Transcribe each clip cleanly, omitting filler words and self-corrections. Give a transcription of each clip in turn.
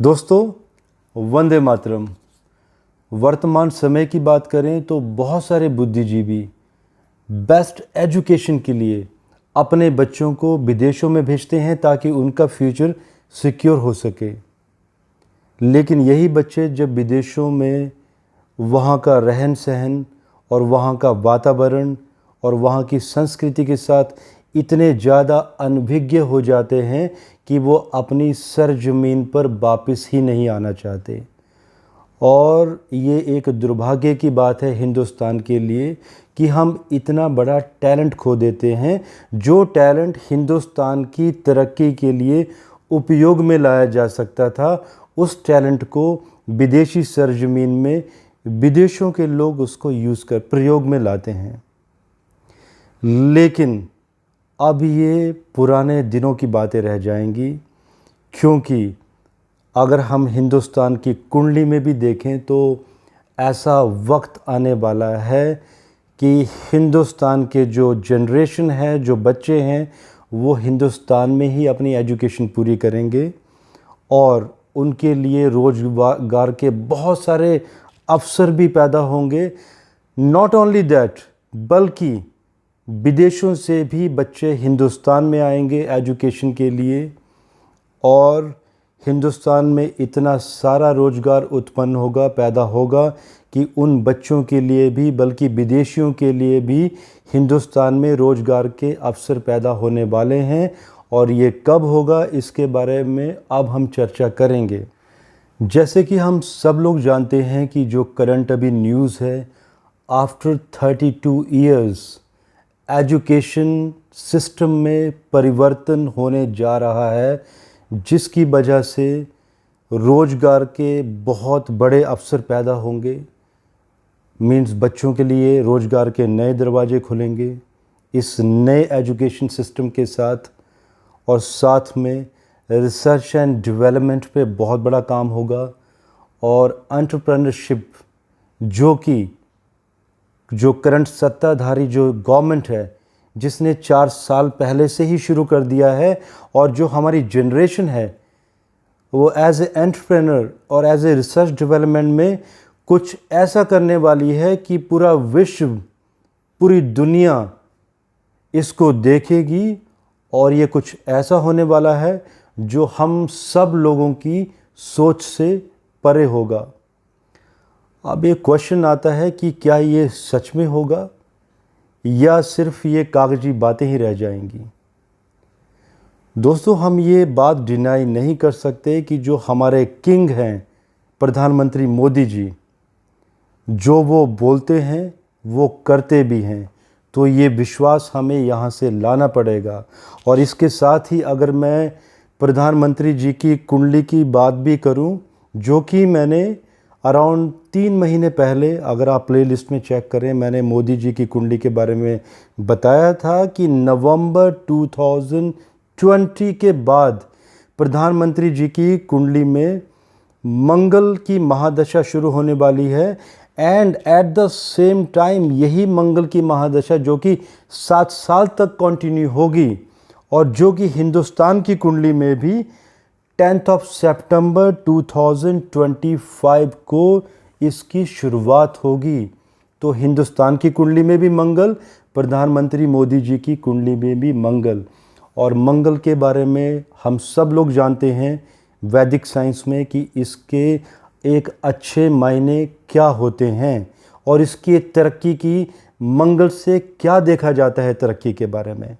दोस्तों, वंदे मातरम। वर्तमान समय की बात करें तो बहुत सारे बुद्धिजीवी बेस्ट एजुकेशन के लिए अपने बच्चों को विदेशों में भेजते हैं ताकि उनका फ्यूचर सिक्योर हो सके। लेकिन यही बच्चे जब विदेशों में वहाँ का रहन सहन और वहाँ का वातावरण और वहाँ की संस्कृति के साथ इतने ज़्यादा अनभिज्ञ हो जाते हैं कि वो अपनी सरजमीन पर वापस ही नहीं आना चाहते। और ये एक दुर्भाग्य की बात है हिंदुस्तान के लिए कि हम इतना बड़ा टैलेंट खो देते हैं, जो टैलेंट हिंदुस्तान की तरक्की के लिए उपयोग में लाया जा सकता था। उस टैलेंट को विदेशी सरजमीन में विदेशों के लोग उसको प्रयोग में लाते हैं। लेकिन अब ये पुराने दिनों की बातें रह जाएंगी, क्योंकि अगर हम हिंदुस्तान की कुंडली में भी देखें तो ऐसा वक्त आने वाला है कि हिंदुस्तान के जो जनरेशन है, जो बच्चे हैं, वो हिंदुस्तान में ही अपनी एजुकेशन पूरी करेंगे और उनके लिए रोजगार के बहुत सारे अवसर भी पैदा होंगे। नॉट ओनली दैट, बल्कि विदेशों से भी बच्चे हिंदुस्तान में आएंगे एजुकेशन के लिए और हिंदुस्तान में इतना सारा रोज़गार उत्पन्न होगा, पैदा होगा कि उन बच्चों के लिए भी, बल्कि विदेशियों के लिए भी हिंदुस्तान में रोज़गार के अवसर पैदा होने वाले हैं। और ये कब होगा, इसके बारे में अब हम चर्चा करेंगे। जैसे कि हम सब लोग जानते हैं कि जो करंट अभी न्यूज़ है, आफ्टर 32 ईयर्स एजुकेशन सिस्टम में परिवर्तन होने जा रहा है, जिसकी वजह से रोज़गार के बहुत बड़े अवसर पैदा होंगे। मीन्स बच्चों के लिए रोज़गार के नए दरवाजे खुलेंगे इस नए एजुकेशन सिस्टम के साथ। और साथ में रिसर्च एंड डेवलपमेंट पे बहुत बड़ा काम होगा और एंटरप्रेन्योरशिप, जो करंट सत्ताधारी जो गवर्नमेंट है, जिसने 4 साल पहले से ही शुरू कर दिया है, और जो हमारी जनरेशन है वो एज ए एंटरप्रेन्योर और एज ए रिसर्च डेवलपमेंट में कुछ ऐसा करने वाली है कि पूरा विश्व, पूरी दुनिया इसको देखेगी। और ये कुछ ऐसा होने वाला है जो हम सब लोगों की सोच से परे होगा। अब एक क्वेश्चन आता है कि क्या ये सच में होगा या सिर्फ ये कागजी बातें ही रह जाएंगी। दोस्तों, हम ये बात डिनाई नहीं कर सकते कि जो हमारे किंग हैं प्रधानमंत्री मोदी जी, जो वो बोलते हैं वो करते भी हैं। तो ये विश्वास हमें यहाँ से लाना पड़ेगा। और इसके साथ ही अगर मैं प्रधानमंत्री जी की कुंडली की बात भी करूँ, जो कि मैंने अराउंड 3 महीने पहले, अगर आप प्लेलिस्ट में चेक करें, मैंने मोदी जी की कुंडली के बारे में बताया था कि नवंबर 2020 के बाद प्रधानमंत्री जी की कुंडली में मंगल की महादशा शुरू होने वाली है। And eight the same time यही मंगल की महादशा जो कि 7 साल तक कंटिन्यू होगी और जो कि हिंदुस्तान की कुंडली में भी 10 सितंबर 2025 को इसकी शुरुआत होगी। तो हिंदुस्तान की कुंडली में भी मंगल, प्रधानमंत्री मोदी जी की कुंडली में भी मंगल। और मंगल के बारे में हम सब लोग जानते हैं वैदिक साइंस में कि इसके एक अच्छे मायने क्या होते हैं और इसकी तरक्की की मंगल से क्या देखा जाता है तरक्की के बारे में।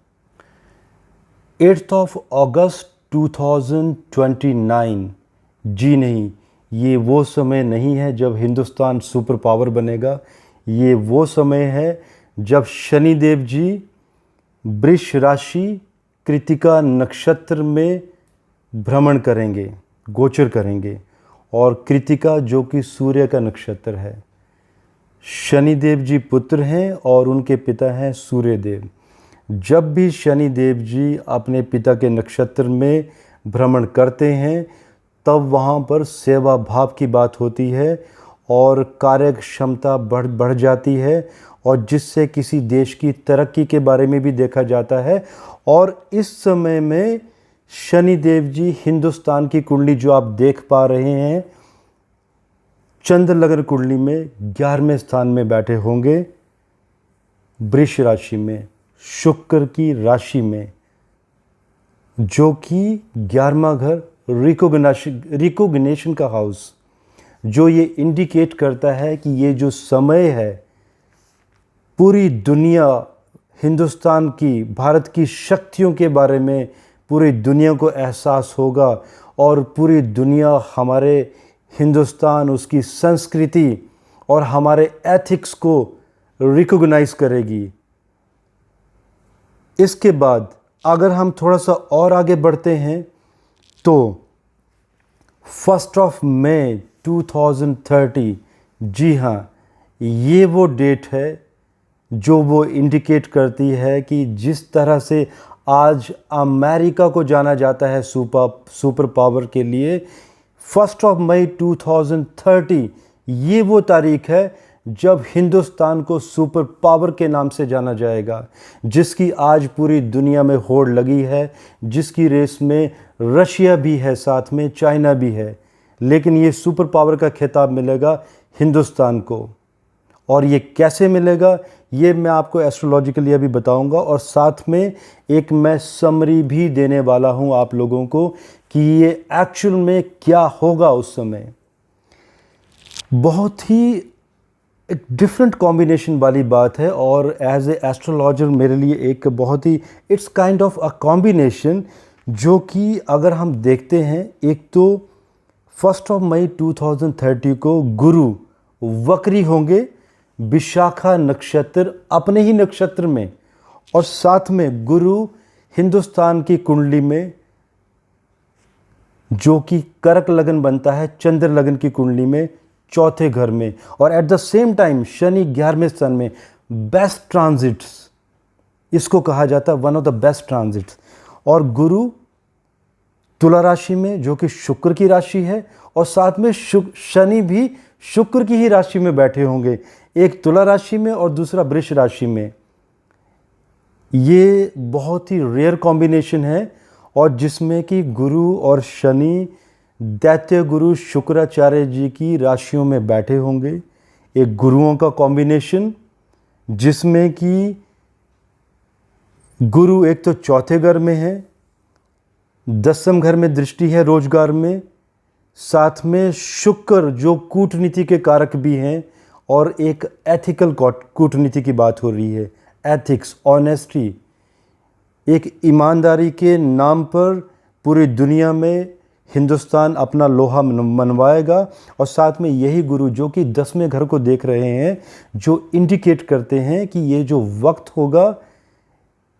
8 अगस्त 2029, जी नहीं, ये वो समय नहीं है जब हिंदुस्तान सुपर पावर बनेगा। ये वो समय है जब शनिदेव जी वृष राशि कृतिका नक्षत्र में भ्रमण करेंगे, गोचर करेंगे। और कृतिका जो कि सूर्य का नक्षत्र है, शनिदेव जी पुत्र हैं और उनके पिता हैं सूर्यदेव। जब भी शनिदेव जी अपने पिता के नक्षत्र में भ्रमण करते हैं, तब वहाँ पर सेवा भाव की बात होती है और कार्य क्षमता बढ़ जाती है, और जिससे किसी देश की तरक्की के बारे में भी देखा जाता है। और इस समय में शनि देव जी हिंदुस्तान की कुंडली जो आप देख पा रहे हैं, चंद्र लग्न कुंडली में 11वें स्थान में बैठे होंगे, वृष राशि में, शुक्र की राशि में, जो कि 11वां घर रिकॉग्निशन का हाउस, जो ये इंडिकेट करता है कि ये जो समय है, पूरी दुनिया हिंदुस्तान की, भारत की शक्तियों के बारे में पूरी दुनिया को एहसास होगा और पूरी दुनिया हमारे हिंदुस्तान, उसकी संस्कृति और हमारे एथिक्स को रिकॉग्नाइज करेगी। इसके बाद अगर हम थोड़ा सा और आगे बढ़ते हैं तो 1 मई 2030, जी हाँ, ये वो डेट है जो वो इंडिकेट करती है कि जिस तरह से आज अमेरिका को जाना जाता है सुपर पावर के लिए, 1 मई 2030 ये वो तारीख है जब हिंदुस्तान को सुपर पावर के नाम से जाना जाएगा, जिसकी आज पूरी दुनिया में होड़ लगी है, जिसकी रेस में रशिया भी है, साथ में चाइना भी है, लेकिन ये सुपर पावर का खिताब मिलेगा हिंदुस्तान को। और ये कैसे मिलेगा ये मैं आपको एस्ट्रोलॉजिकली अभी बताऊंगा, और साथ में एक मैं समरी भी देने वाला हूं आप लोगों को कि ये एक्चुअल में क्या होगा उस समय। बहुत ही एक डिफरेंट कॉम्बिनेशन वाली बात है, और एज ए एस्ट्रोलॉजर मेरे लिए एक बहुत ही it's kind of a combination, जो कि अगर हम देखते हैं, एक तो 1 मई 2030 को गुरु वक्री होंगे विशाखा नक्षत्र, अपने ही नक्षत्र में, और साथ में गुरु हिंदुस्तान की कुंडली में जो कि कर्क लगन बनता है, चंद्र लगन की कुंडली में चौथे घर में, और एट द सेम टाइम शनि 11वें स्थान में। बेस्ट ट्रांजिट्स इसको कहा जाता है, one of the best transits. और गुरु तुला राशि में जो कि शुक्र की राशि है, और साथ में शनि भी शुक्र की ही राशि में बैठे होंगे, एक तुला राशि में और दूसरा वृष राशि में। ये बहुत ही रेयर कॉम्बिनेशन है, और जिसमें कि गुरु और शनि दैत्य गुरु शुक्राचार्य जी की राशियों में बैठे होंगे। एक गुरुओं का कॉम्बिनेशन जिसमें कि गुरु एक तो चौथे घर में है, 10वें घर में दृष्टि है रोजगार में, साथ में शुक्र जो कूटनीति के कारक भी हैं, और एक एथिकल कूटनीति की बात हो रही है, एथिक्स, ऑनेस्टी, एक ईमानदारी के नाम पर पूरी दुनिया में हिंदुस्तान अपना लोहा मनवाएगा। और साथ में यही गुरु जो कि 10वें घर को देख रहे हैं, जो इंडिकेट करते हैं कि ये जो वक्त होगा,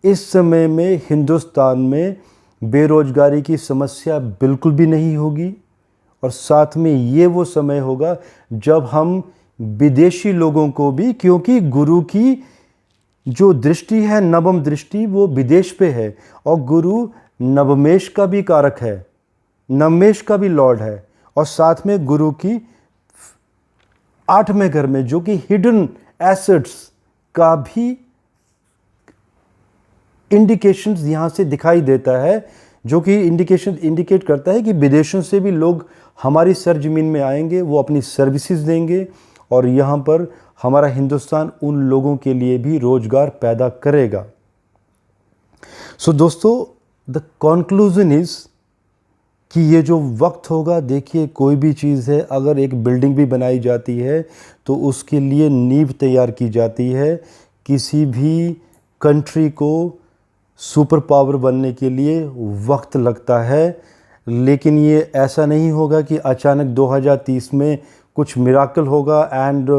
इस समय में हिंदुस्तान में बेरोजगारी की समस्या बिल्कुल भी नहीं होगी, और साथ में ये वो समय होगा जब हम विदेशी लोगों को भी, क्योंकि गुरु की जो दृष्टि है, नवम दृष्टि, वो विदेश पे है, और गुरु नवमेश का भी कारक है, नवमेश का भी लॉर्ड है, और साथ में गुरु की 8वें घर में जो कि हिडन एसेट्स का भी इंडिकेशंस यहाँ से दिखाई देता है, जो कि इंडिकेट करता है कि विदेशों से भी लोग हमारी सरजमीन में आएंगे, वो अपनी सर्विसेज देंगे, और यहाँ पर हमारा हिंदुस्तान उन लोगों के लिए भी रोजगार पैदा करेगा। सो दोस्तों, द कंक्लूजन इज कि ये जो वक्त होगा, देखिए कोई भी चीज़ है, अगर एक बिल्डिंग भी बनाई जाती है तो उसके लिए नींव तैयार की जाती है। किसी भी कंट्री को सुपर पावर बनने के लिए वक्त लगता है, लेकिन ये ऐसा नहीं होगा कि अचानक 2030 में कुछ मिराकल होगा एंड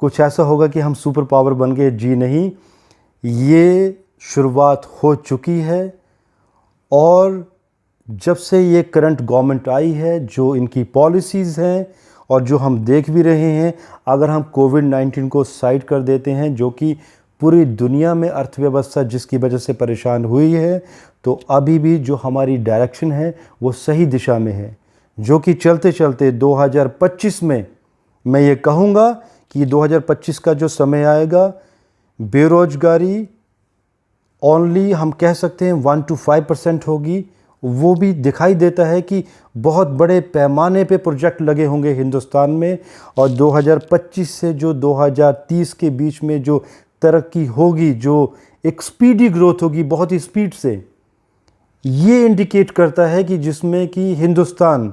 कुछ ऐसा होगा कि हम सुपर पावर बन गए। जी नहीं, ये शुरुआत हो चुकी है, और जब से ये करंट गवर्नमेंट आई है, जो इनकी पॉलिसीज़ हैं और जो हम देख भी रहे हैं, अगर हम कोविड-19 को साइड कर देते हैं, जो कि पूरी दुनिया में अर्थव्यवस्था जिसकी वजह से परेशान हुई है, तो अभी भी जो हमारी डायरेक्शन है वो सही दिशा में है, जो कि चलते चलते 2025 में मैं ये कहूँगा कि 2025 का जो समय आएगा, बेरोजगारी ओनली हम कह सकते हैं 1 to 5% होगी, वो भी दिखाई देता है कि बहुत बड़े पैमाने पे प्रोजेक्ट लगे होंगे हिंदुस्तान में। और 2025 से जो 2030 के बीच में जो तरक्की होगी, जो एक स्पीडी ग्रोथ होगी बहुत ही स्पीड से, ये इंडिकेट करता है कि जिसमें कि हिंदुस्तान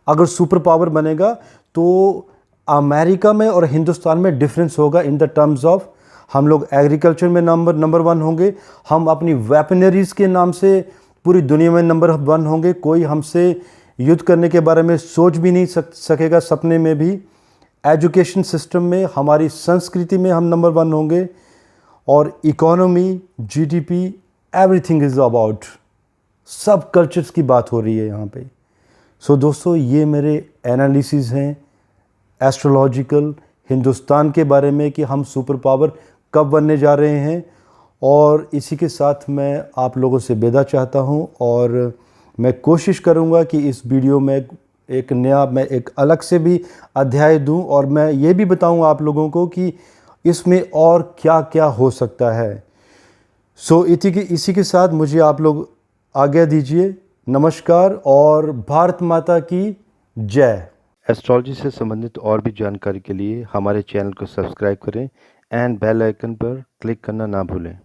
अगर सुपर पावर बनेगा तो अमेरिका में और हिंदुस्तान में डिफरेंस होगा इन द टर्म्स ऑफ हम लोग एग्रीकल्चर में नंबर वन होंगे, हम अपनी वेपनरीज के नाम से पूरी दुनिया में नंबर वन होंगे। कोई हमसे युद्ध करने के बारे में सोच भी नहीं सकेगा सपने में भी। एजुकेशन सिस्टम में, हमारी संस्कृति में हम नंबर वन होंगे। और economy, GDP, everything is about, सब कल्चर्स की बात हो रही है यहाँ पे। सो दोस्तों, ये मेरे एनालिसिस हैं एस्ट्रोलॉजिकल हिंदुस्तान के बारे में कि हम सुपर पावर कब बनने जा रहे हैं। और इसी के साथ मैं आप लोगों से विदा चाहता हूं, और मैं कोशिश करूंगा कि इस वीडियो में मैं एक अलग से भी अध्याय दूं, और मैं ये भी बताऊंगा आप लोगों को कि इसमें और क्या क्या हो सकता है। सो इसी के साथ मुझे आप लोग आज्ञा दीजिए। नमस्कार और भारत माता की जय। एस्ट्रोलॉजी से संबंधित और भी जानकारी के लिए हमारे चैनल को सब्सक्राइब करें एंड बेल आइकन पर क्लिक करना ना भूलें।